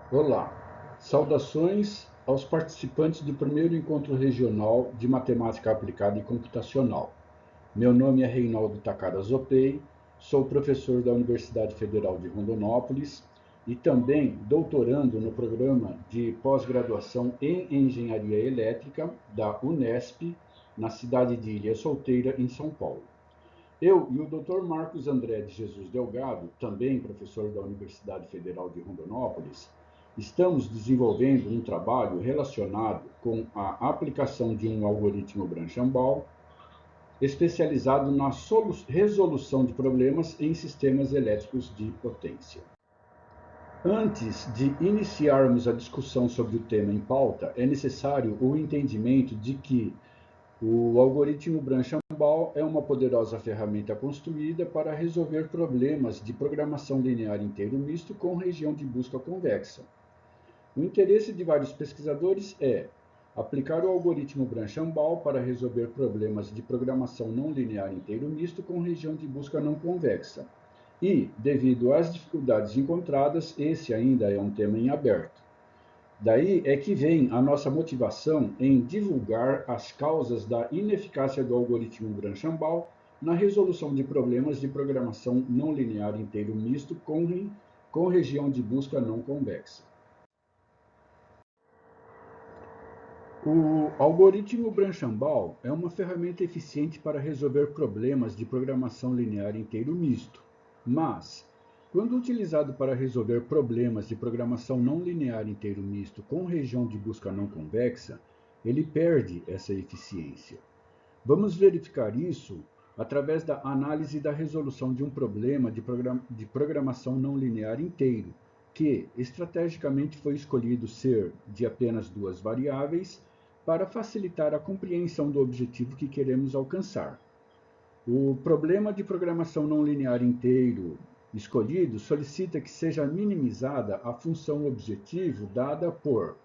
Olá, saudações aos participantes do primeiro encontro regional de matemática aplicada e computacional. Meu nome é Reinaldo Takara Zopei, sou professor da Universidade Federal de Rondonópolis e também doutorando no programa de pós-graduação em Engenharia Elétrica da Unesp, na cidade de Ilha Solteira, em São Paulo. Eu e o Dr. Marcos André de Jesus Delgado, também professor da Universidade Federal de Rondonópolis, estamos desenvolvendo um trabalho relacionado com a aplicação de um algoritmo Branchambaum especializado na resolução de problemas em sistemas elétricos de potência. Antes de iniciarmos a discussão sobre o tema em pauta, é necessário o entendimento de que o algoritmo Branchambaum é uma poderosa ferramenta construída para resolver problemas de programação linear inteiro misto com região de busca convexa. O interesse de vários pesquisadores é aplicar o algoritmo Branchambaum para resolver problemas de programação não linear inteiro misto com região de busca não convexa. E, devido às dificuldades encontradas, esse ainda é um tema em aberto. Daí é que vem a nossa motivação em divulgar as causas da ineficácia do algoritmo Branchambaum na resolução de problemas de programação não linear inteiro misto com região de busca não convexa. O algoritmo Branchambaum é uma ferramenta eficiente para resolver problemas de programação linear inteiro misto, mas, quando utilizado para resolver problemas de programação não linear inteiro misto com região de busca não convexa, ele perde essa eficiência. Vamos verificar isso através da análise da resolução de um problema de programação não linear inteiro, que estrategicamente foi escolhido ser de apenas duas variáveis para facilitar a compreensão do objetivo que queremos alcançar. O problema de programação não linear inteiro escolhido solicita que seja minimizada a função objetivo dada por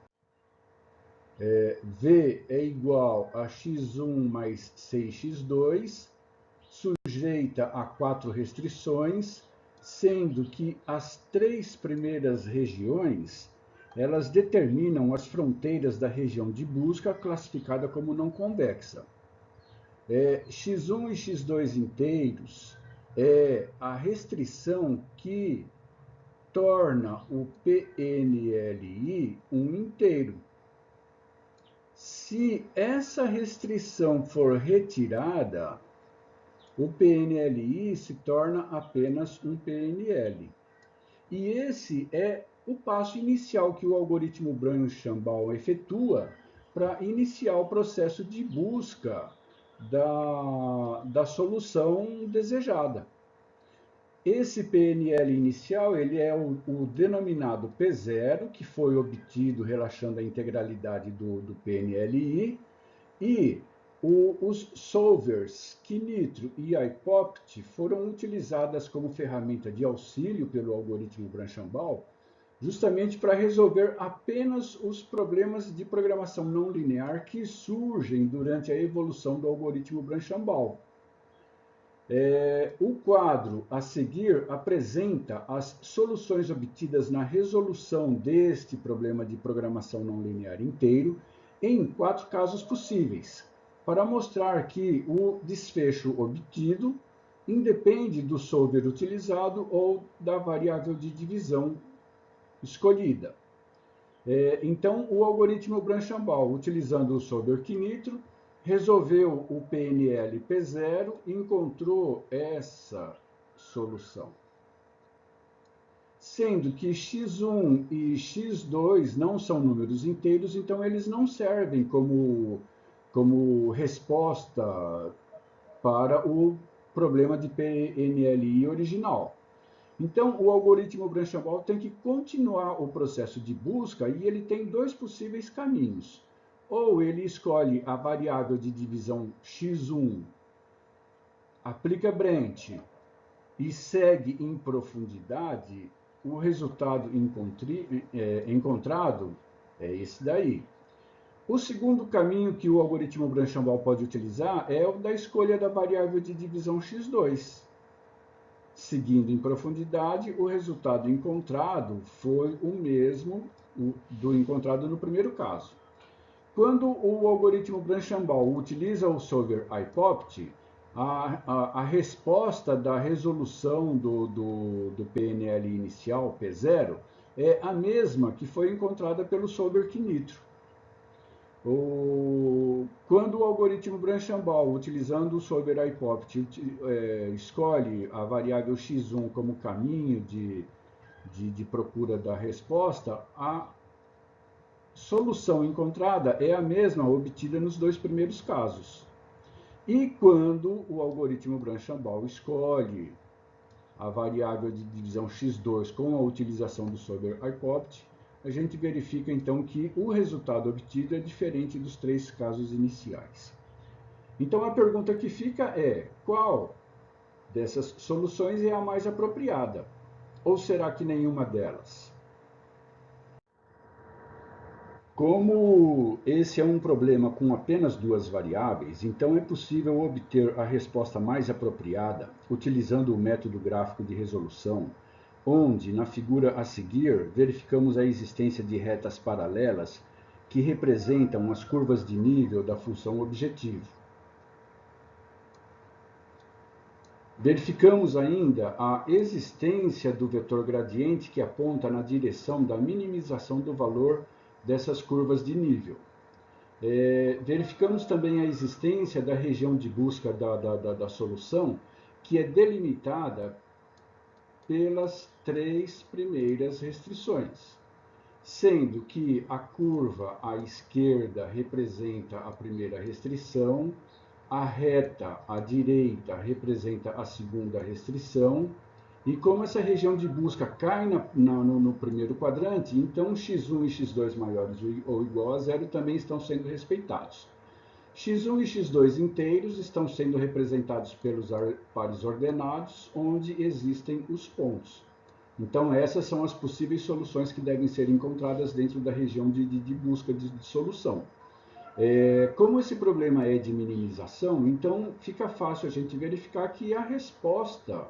v é igual a x1 mais 6x2, sujeita a 4 restrições, sendo que as 3 primeiras regiões elas determinam as fronteiras da região de busca classificada como não convexa. X1 e x2 inteiros é a restrição que torna o PNLI um inteiro. Se essa restrição for retirada, o PNLI se torna apenas um PNL. E esse é o passo inicial que o algoritmo Branchambaum efetua para iniciar o processo de busca da solução desejada. Esse PNL inicial ele é o denominado P0, que foi obtido relaxando a integralidade do PNLI, e os solvers Kinitro e iPopt foram utilizadas como ferramenta de auxílio pelo algoritmo Branchambaum, justamente para resolver apenas os problemas de programação não linear que surgem durante a evolução do algoritmo Branchambaum. O quadro a seguir apresenta as soluções obtidas na resolução deste problema de programação não linear inteiro em 4 casos possíveis, para mostrar que o desfecho obtido independe do solver utilizado ou da variável de divisão escolhida. Então, o algoritmo Branchambaum, utilizando o solver Kinitro, resolveu o PNL P0 e encontrou essa solução. Sendo que x1 e x2 não são números inteiros, então eles não servem como resposta para o problema de PNLI original. Então, o algoritmo Branchambaum tem que continuar o processo de busca e ele tem 2 possíveis caminhos. Ou ele escolhe a variável de divisão x1, aplica branch e segue em profundidade, o resultado encontrado é esse daí. O segundo caminho que o algoritmo Branchambaum pode utilizar é o da escolha da variável de divisão x2. seguindo em profundidade, o resultado encontrado foi o mesmo do encontrado no primeiro caso. Quando o algoritmo Branchambault utiliza o solver iPopt, a resposta da resolução do PNL inicial, P0, é a mesma que foi encontrada pelo solver Knitro. Quando o algoritmo Branchambault, utilizando o solver iPopt, escolhe a variável x1 como caminho de procura da resposta, a solução encontrada é a mesma obtida nos dois primeiros casos. E quando o algoritmo Branchambault escolhe a variável de divisão x2 com a utilização do solver iPopt, a gente verifica então que o resultado obtido é diferente dos três casos iniciais. Então a pergunta que fica é: qual dessas soluções é a mais apropriada? Ou será que nenhuma delas? Como esse é um problema com apenas duas variáveis, então é possível obter a resposta mais apropriada utilizando o método gráfico de resolução, onde, na figura a seguir, verificamos a existência de retas paralelas que representam as curvas de nível da função objetivo. Verificamos ainda a existência do vetor gradiente que aponta na direção da minimização do valor dessas curvas de nível. Verificamos também a existência da região de busca da solução, que é delimitada pelas três primeiras restrições, sendo que a curva à esquerda representa a primeira restrição, a reta à direita representa a segunda restrição, e como essa região de busca cai no primeiro quadrante, então x1 e x2 maiores ou igual a zero também estão sendo respeitados. x1 e x2 inteiros estão sendo representados pelos pares ordenados, onde existem os pontos. Então essas são as possíveis soluções que devem ser encontradas dentro da região de busca de solução. Como esse problema é de minimização, então fica fácil a gente verificar que a resposta,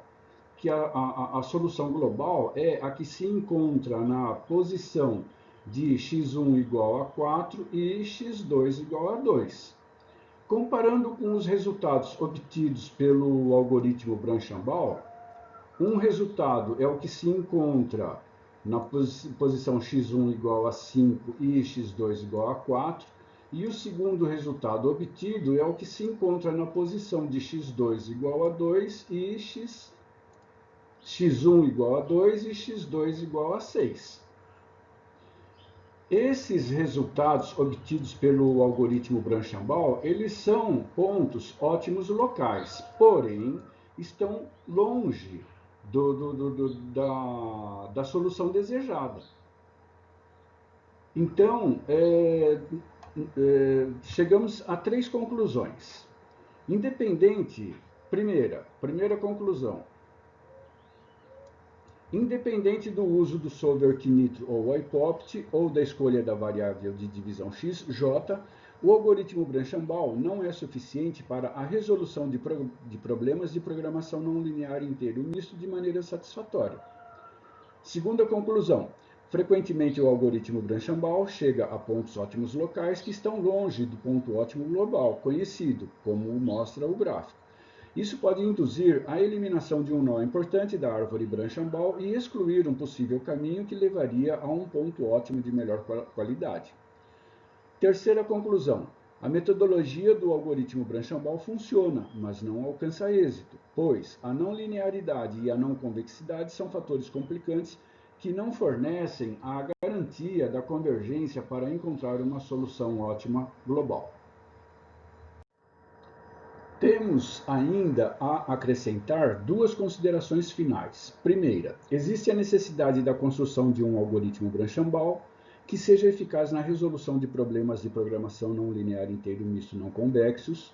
que a solução global é a que se encontra na posição de x1 igual a 4 e x2 igual a 2. Comparando com os resultados obtidos pelo algoritmo Branchambault, um resultado é o que se encontra na posição x1 igual a 5 e x2 igual a 4, e o segundo resultado obtido é o que se encontra na posição de x2 igual a 2 e x1 igual a 2 e x2 igual a 6. Esses resultados obtidos pelo algoritmo Branchambault, eles são pontos ótimos locais, porém estão longe da solução desejada. Então, chegamos a três conclusões. Primeira conclusão, independente do uso do solver Knitro ou iPopt, ou da escolha da variável de divisão x, j, o algoritmo Branchambault não é suficiente para a resolução de problemas de programação não linear inteiro misto de maneira satisfatória. Segunda conclusão, frequentemente o algoritmo Branchambault chega a pontos ótimos locais que estão longe do ponto ótimo global, conhecido, como mostra o gráfico. Isso pode induzir a eliminação de um nó importante da árvore Branchambault e excluir um possível caminho que levaria a um ponto ótimo de melhor qualidade. Terceira conclusão, a metodologia do algoritmo Branchambault funciona, mas não alcança êxito, pois a não linearidade e a não convexidade são fatores complicantes que não fornecem a garantia da convergência para encontrar uma solução ótima global. Temos ainda a acrescentar duas considerações finais. Primeira, existe a necessidade da construção de um algoritmo Branchambault que seja eficaz na resolução de problemas de programação não linear inteiro misto não convexos.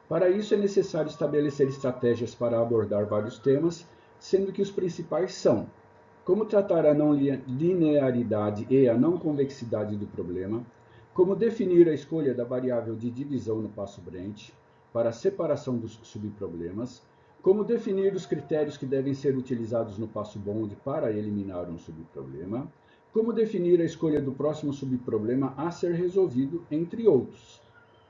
Para isso é necessário estabelecer estratégias para abordar vários temas, sendo que os principais são: como tratar a não linearidade e a não convexidade do problema, como definir a escolha da variável de divisão no passo Brent, para a separação dos subproblemas, Como definir os critérios que devem ser utilizados no passo bond para eliminar um subproblema, como definir a escolha do próximo subproblema a ser resolvido, entre outros.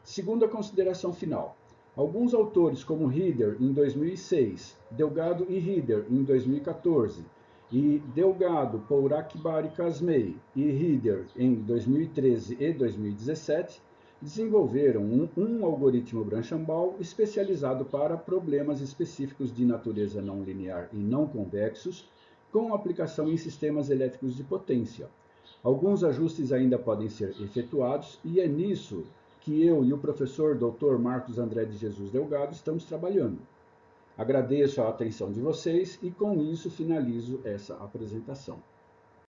Segunda consideração final. Alguns autores, como Rieder, em 2006, Delgado e Rieder, em 2014, e Delgado, Pourakbari Kasmei e Rieder, em 2013 e 2017, desenvolveram um algoritmo Branchambault especializado para problemas específicos de natureza não linear e não convexos, com aplicação em sistemas elétricos de potência. Alguns ajustes ainda podem ser efetuados e é nisso que eu e o professor Dr. Marcos André de Jesus Delgado estamos trabalhando. Agradeço a atenção de vocês e com isso finalizo essa apresentação.